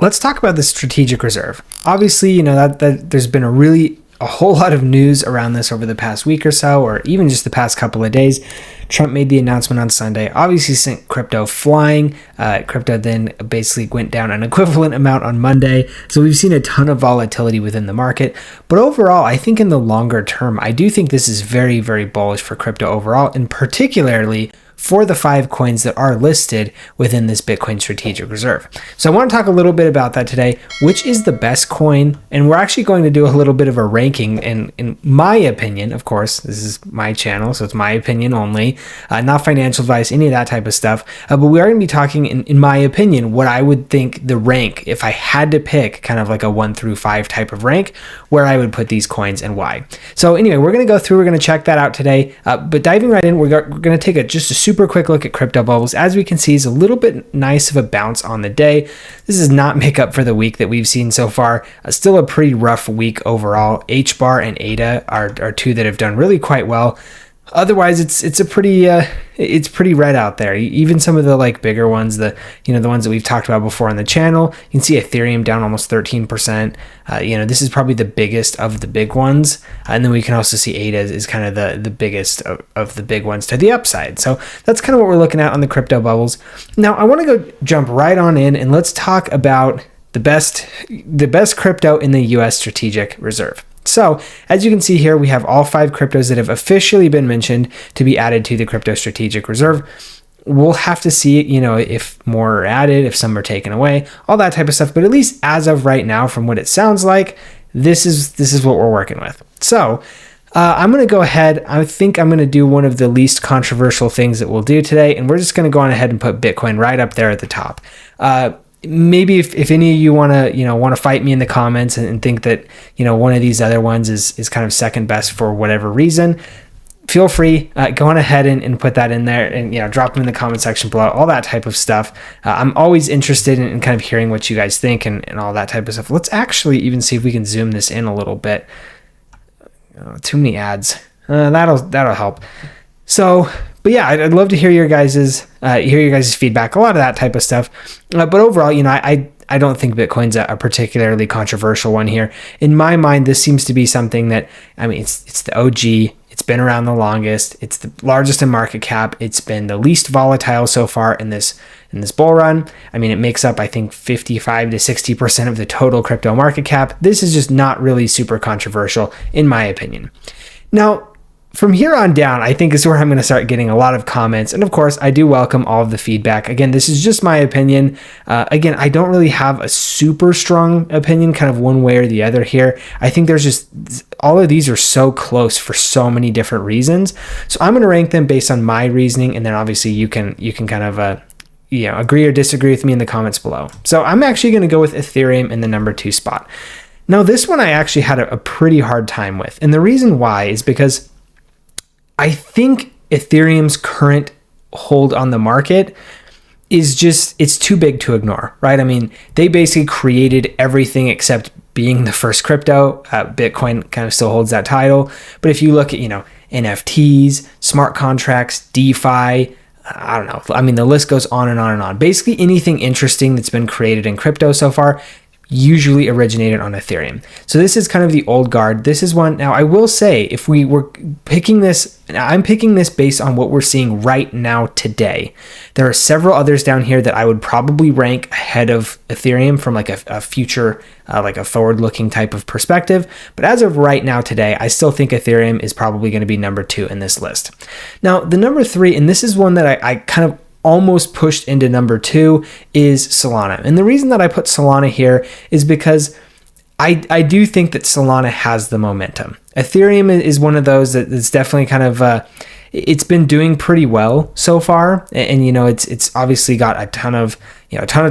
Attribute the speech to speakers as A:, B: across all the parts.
A: let's talk about the strategic reserve. Obviously, you know, that there's been a whole lot of news around this over the past week or so, or even just the past couple of days. Trump made the announcement on Sunday, obviously sent crypto flying. Crypto then basically went down an equivalent amount on Monday. So we've seen a ton of volatility within the market. But overall, I think in the longer term, I do think this is very, very bullish for crypto overall, and particularly for the 5 coins that are listed within this Bitcoin strategic reserve. So I want to talk a little bit about that today. Which is the best coin? And we're actually going to do a little bit of a ranking. And in my opinion, of course, this is my channel, so it's my opinion only, not financial advice, any of that type of stuff. But we are going to be talking, in my opinion, what I would think the rank, if I had to pick kind of like a 1 through 5 type of rank, where I would put these coins and why. So anyway, we're going to go through, we're going to check that out today. But diving right in, we're going to take just a super quick look at crypto bubbles. As we can see, is a little bit nice of a bounce on the day. This does not make up for the week that we've seen so far. Still a pretty rough week overall. HBAR and ADA are two that have done really quite well. Otherwise, it's pretty red out there. Even some of the like bigger ones, the ones that we've talked about before on the channel, you can see Ethereum down almost 13%. This is probably the biggest of the big ones, and then we can also see ADA is kind of the biggest of the big ones to the upside. So that's kind of what we're looking at on the crypto bubbles. Now I want to go jump right on in and let's talk about the best crypto in the U.S. strategic reserve. So as you can see here, we have all 5 cryptos that have officially been mentioned to be added to the crypto strategic reserve. We'll have to see, if more are added, if some are taken away, all that type of stuff. But at least as of right now, from what it sounds like, this is what we're working with. So I'm going to go ahead. I think I'm going to do one of the least controversial things that we'll do today. And we're just going to go on ahead and put Bitcoin right up there at the top. Maybe if any of you want to fight me in the comments and think that one of these other ones is kind of second best for whatever reason, feel free, go on ahead and put that in there and drop them in the comment section below, all that type of stuff. I'm always interested in kind of hearing what you guys think and all that type of stuff. Let's actually even see if we can zoom this in a little bit. Too many ads. That'll help. So, but yeah, I'd love to hear your guys' feedback, a lot of that type of stuff. But overall, I don't think Bitcoin's a particularly controversial one here. In my mind, this seems to be something that, it's the OG. It's been around the longest. It's the largest in market cap. It's been the least volatile so far in this bull run. It makes up, I think, 55 to 60% of the total crypto market cap. This is just not really super controversial, in my opinion. Now, from here on down, I think is where I'm going to start getting a lot of comments. And of course, I do welcome all of the feedback. Again, this is just my opinion. Again, I don't really have a super strong opinion, kind of one way or the other here. I think there's just, all of these are so close for so many different reasons. So I'm going to rank them based on my reasoning. And then obviously you can kind of, agree or disagree with me in the comments below. So I'm actually going to go with Ethereum in the number 2 spot. Now, this one I actually had a pretty hard time with. And the reason why is because I think Ethereum's current hold on the market is just, it's too big to ignore, right? They basically created everything except being the first crypto. Bitcoin kind of still holds that title. But if you look at, NFTs, smart contracts, DeFi, I don't know. The list goes on and on and on. Basically anything interesting that's been created in crypto so far usually originated on Ethereum. So this is kind of the old guard. This is one. Now I will say, if we were picking this, I'm picking this based on what we're seeing right now today. There are several others down here that I would probably rank ahead of Ethereum from like a future, like a forward-looking type of perspective. But as of right now today, I still think Ethereum is probably going to be number 2 in this list. Now the number 3, and this is one that I kind of almost pushed into number 2, is Solana. And the reason that I put Solana here is because I do think that Solana has the momentum. Ethereum is one of those that's definitely kind of, it's been doing pretty well so far. And it's obviously got a ton of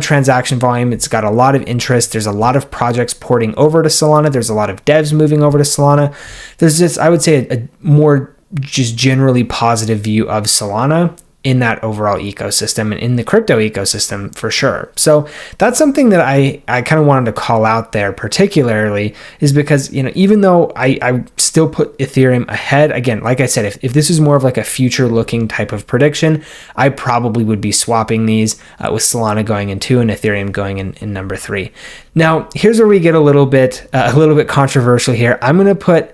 A: transaction volume. It's got a lot of interest. There's a lot of projects porting over to Solana. There's a lot of devs moving over to Solana. There's just, I would say, a more just generally positive view of Solana. in that overall ecosystem and in the crypto ecosystem for sure. So that's something that I kind of wanted to call out there particularly, is because, even though I still put Ethereum ahead, again, like I said, if this is more of like a future looking type of prediction, I probably would be swapping these with Solana going in 2 and Ethereum going in number 3. Now, here's where we get a little bit controversial here. I'm going to put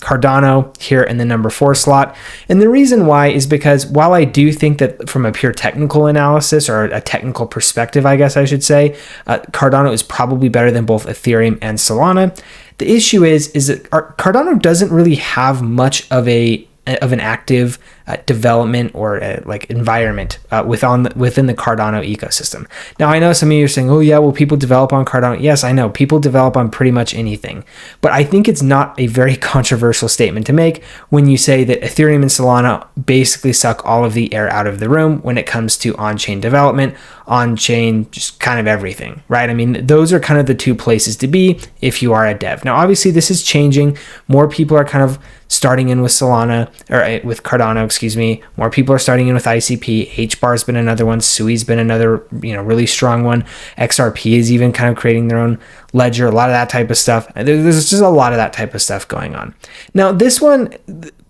A: Cardano here in the number 4 slot. And the reason why is because while I do think that from a pure technical analysis, or a technical perspective, I guess I should say, Cardano is probably better than both Ethereum and Solana. The issue is that Cardano doesn't really have much of an active development or environment within the Cardano ecosystem. Now, I know some of you are saying, oh yeah, well, people develop on Cardano. Yes, I know people develop on pretty much anything, but I think it's not a very controversial statement to make when you say that Ethereum and Solana basically suck all of the air out of the room when it comes to on-chain development, on-chain, just kind of everything, right? I mean, those are kind of the 2 places to be if you are a dev. Now, obviously, this is changing. More people are kind of starting in with Solana, or with Cardano, excuse me. More people are starting in with ICP. HBAR's been another one. Sui's been another, really strong one. XRP is even kind of creating their own ledger, a lot of that type of stuff. There's just a lot of that type of stuff going on. Now, this one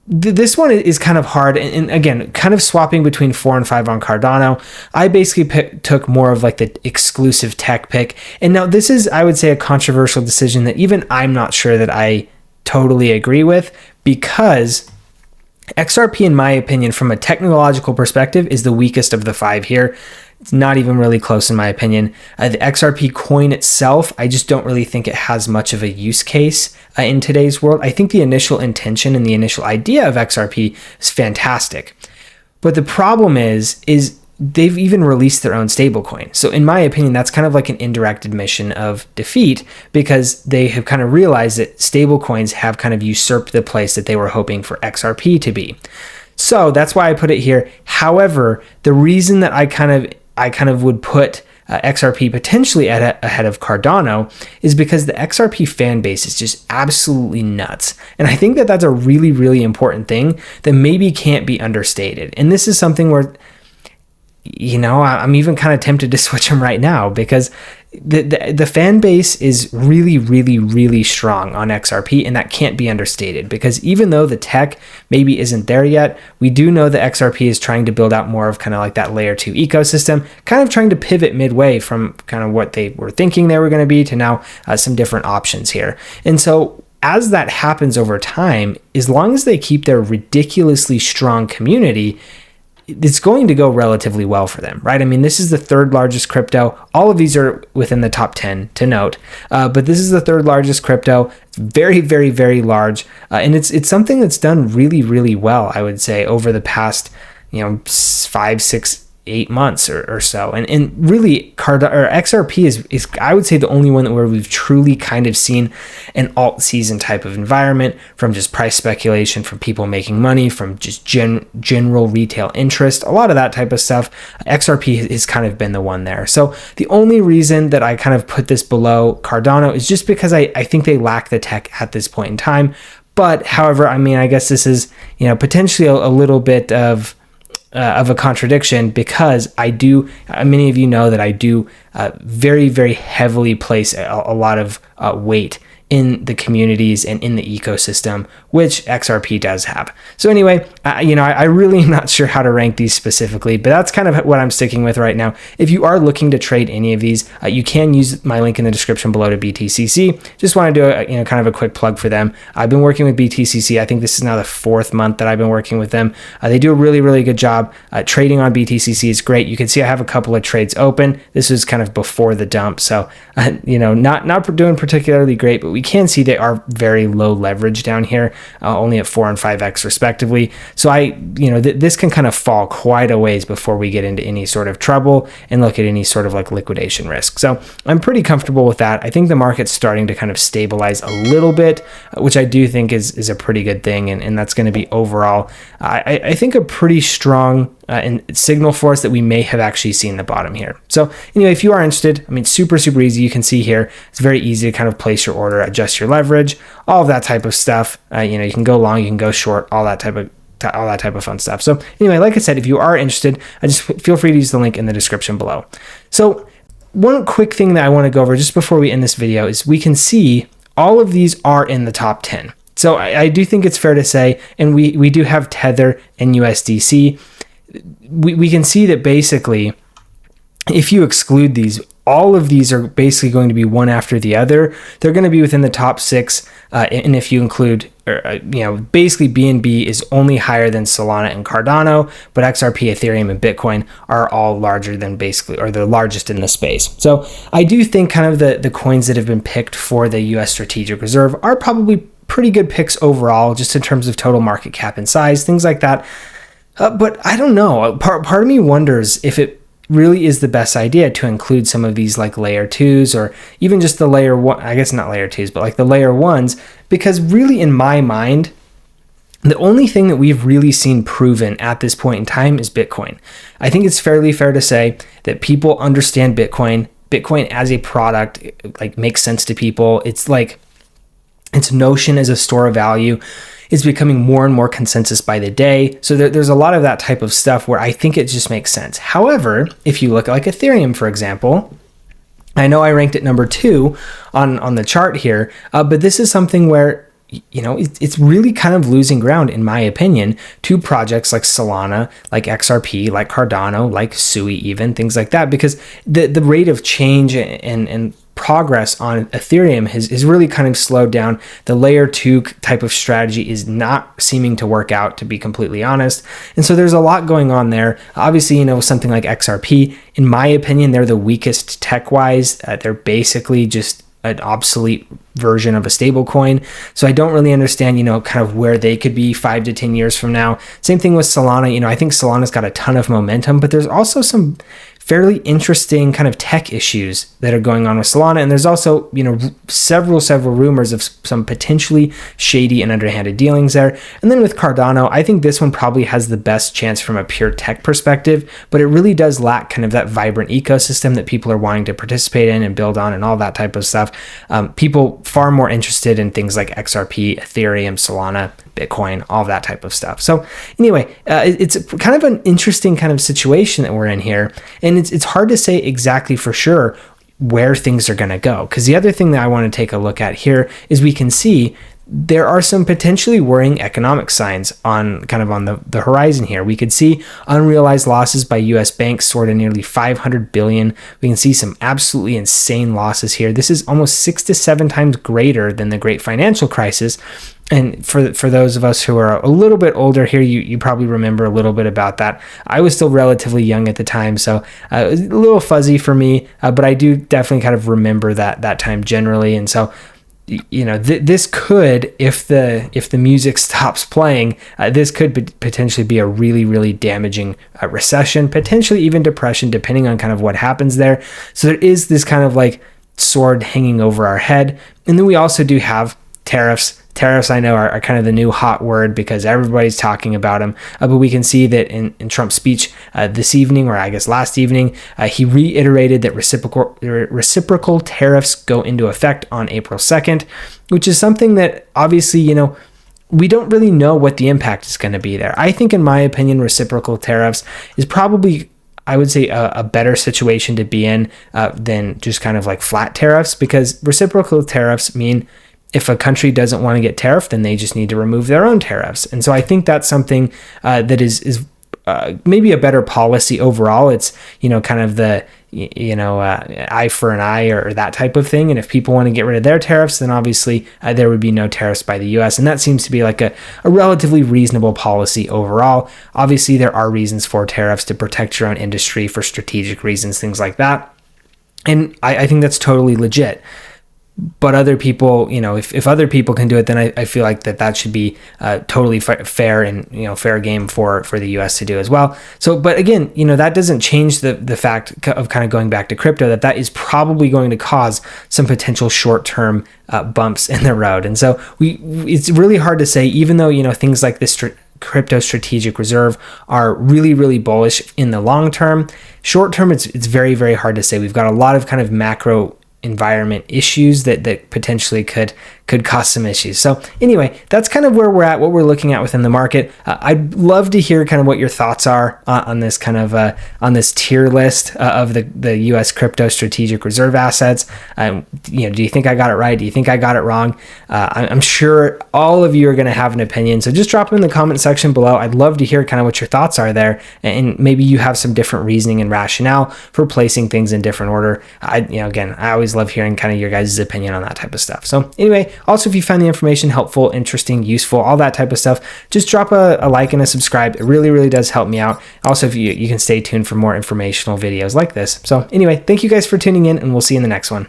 A: is kind of hard, and again, kind of swapping between 4 and 5 on Cardano. I basically took more of like the exclusive tech pick, and now this is, I would say, a controversial decision that even I'm not sure that I totally agree with, because XRP, in my opinion, from a technological perspective, is the weakest of the 5 here. It's not even really close in my opinion. The XRP coin itself, I just don't really think it has much of a use case in today's world. I think the initial intention and the initial idea of XRP is fantastic. But the problem is they've even released their own stablecoin. So in my opinion, that's kind of like an indirect admission of defeat, because they have kind of realized that stablecoins have kind of usurped the place that they were hoping for XRP to be. So that's why I put it here. However, the reason that I kind of would put XRP potentially ahead of Cardano is because the XRP fan base is just absolutely nuts. And I think that that's a really, really important thing that maybe can't be understated. And this is something where, I'm even kind of tempted to switch them right now, because the fan base is really, really, really strong on XRP, and that can't be understated, because even though the tech maybe isn't there yet, we do know that XRP is trying to build out more of kind of like that layer 2 ecosystem, kind of trying to pivot midway from kind of what they were thinking they were going to be to now some different options here. And so as that happens over time, as long as they keep their ridiculously strong community, it's going to go relatively well for them, right? I mean, this is the 3rd largest crypto. All of these are within the top 10 to note, but this is the 3rd largest crypto. It's very, very, very large, and it's something that's done really, really well, I would say, over the past 5, 6, 8 months or so. And really, XRP is I would say the only one where we've truly kind of seen an alt season type of environment, from just price speculation, from people making money, from just general retail interest, a lot of that type of stuff. XRP has kind of been the one there. So the only reason that I kind of put this below Cardano is just because I think they lack the tech at this point in time. But however, I mean, I guess this is, potentially a little bit of a contradiction, because many of you know that I do very, very heavily place a lot of weight in the communities and in the ecosystem, which XRP does have. So anyway, I really am not sure how to rank these specifically, but that's kind of what I'm sticking with right now. If you are looking to trade any of these, you can use my link in the description below to BTCC. Just want to do kind of a quick plug for them. I've been working with BTCC. I think this is now the 4th month that I've been working with them. They do a really, really good job. Trading on BTCC is great. You can see I have a couple of trades open. This was kind of before the dump, so not doing particularly great, but we can see they are very low leverage down here, only at 4 and 5x respectively. So this can kind of fall quite a ways before we get into any sort of trouble and look at any sort of like liquidation risk. So I'm pretty comfortable with that. I think the market's starting to kind of stabilize a little bit, which I do think is a pretty good thing, and that's going to be overall, I think, a pretty strong signal for us that we may have actually seen the bottom here. So anyway, if you are interested, I mean, super, super easy. You can see here, it's very easy to kind of place your order, adjust your leverage, all of that type of stuff. You can go long, you can go short, all that type of all that type of fun stuff. So anyway, like I said, if you are interested, I just feel free to use the link in the description below. So one quick thing that I want to go over just before we end this video is we can see all of these are in the top 10. So I do think it's fair to say, and we do have Tether and USDC. We can see that basically, if you exclude these, all of these are basically going to be one after the other. They're going to be within the top 6. And if you include, basically BNB is only higher than Solana and Cardano, but XRP, Ethereum, and Bitcoin are all larger than basically, or the largest in the space. So I do think kind of the coins that have been picked for the US Strategic Reserve are probably pretty good picks overall, just in terms of total market cap and size, things like that. But I don't know. Part of me wonders if it really is the best idea to include some of these like layer 2s, or even just the layer 1, I guess not layer 2s, but like the layer 1s, because really in my mind, the only thing that we've really seen proven at this point in time is Bitcoin. I think it's fairly fair to say that people understand Bitcoin. Bitcoin as a product like makes sense to people. It's like its notion as a store of value is becoming more and more consensus by the day. So there's a lot of that type of stuff where I think it just makes sense. However, if you look at like Ethereum, for example, I know I ranked it number 2 on the chart here, but this is something where, it's really kind of losing ground, in my opinion, to projects like Solana, like XRP, like Cardano, like Sui, even things like that, because the rate of change and progress on Ethereum has really kind of slowed down. The layer 2 type of strategy is not seeming to work out, to be completely honest. And so there's a lot going on there. Obviously, something like XRP, in my opinion, they're the weakest tech-wise. They're basically just an obsolete version of a stable coin. So I don't really understand, kind of where they could be 5 to 10 years from now. Same thing with Solana. I think Solana's got a ton of momentum, but there's also some fairly interesting kind of tech issues that are going on with Solana. And there's also, several rumors of some potentially shady and underhanded dealings there. And then with Cardano, I think this one probably has the best chance from a pure tech perspective, but it really does lack kind of that vibrant ecosystem that people are wanting to participate in and build on and all that type of stuff. People far more interested in things like XRP, Ethereum, Solana, Bitcoin, all that type of stuff. So anyway, it's kind of an interesting kind of situation that we're in here. And it's hard to say exactly for sure where things are going to go. Because the other thing that I want to take a look at here is we can see there are some potentially worrying economic signs on the horizon here. We could see unrealized losses by U.S. banks soar to nearly $500 billion. We can see some absolutely insane losses here. This is almost 6 to 7 times greater than the Great Financial Crisis. And for those of us who are a little bit older here, you probably remember a little bit about that. I was still relatively young at the time, so it was a little fuzzy for me, but I do definitely kind of remember that time generally. And so, this could, if the music stops playing, this could potentially be a really, really damaging recession, potentially even depression, depending on kind of what happens there. So there is this kind of like sword hanging over our head. And then we also do have tariffs. Tariffs, I know, are kind of the new hot word because everybody's talking about them. But we can see that in Trump's speech this evening, or I guess last evening, he reiterated that reciprocal tariffs go into effect on April 2nd, which is something that obviously, we don't really know what the impact is going to be there. I think, in my opinion, reciprocal tariffs is probably, I would say, a better situation to be in than just kind of like flat tariffs, because reciprocal tariffs mean if a country doesn't want to get tariffed, then they just need to remove their own tariffs. And so I think that's something that is maybe a better policy overall. It's, kind of the, eye for an eye or that type of thing. And if people want to get rid of their tariffs, then obviously there would be no tariffs by the US. And that seems to be like a relatively reasonable policy overall. Obviously, there are reasons for tariffs to protect your own industry for strategic reasons, things like that. And I think that's totally legit. But other people, if other people can do it, then I feel like that should be totally fair and, fair game for the US to do as well. So, but again, that doesn't change the fact of kind of going back to crypto, that is probably going to cause some potential short-term bumps in the road. And so it's really hard to say, even though, things like this crypto strategic reserve are really, really bullish in the long term. Short term, it's very, very hard to say. We've got a lot of kind of macro environment issues that potentially could could cause some issues. So anyway, that's kind of where we're at, what we're looking at within the market. I'd love to hear kind of what your thoughts are on this kind of on this tier list of the U.S. crypto strategic reserve assets. Do you think I got it right? Do you think I got it wrong? I'm sure all of you are going to have an opinion. So just drop them in the comment section below. I'd love to hear kind of what your thoughts are there. And maybe you have some different reasoning and rationale for placing things in different order. Again, I always love hearing kind of your guys' opinion on that type of stuff. So anyway, also if you found the information helpful, interesting, useful, all that type of stuff, just drop a like and a subscribe. It really, really does help me out. Also, if you can stay tuned for more informational videos like this. So anyway, thank you guys for tuning in, and we'll see you in the next one.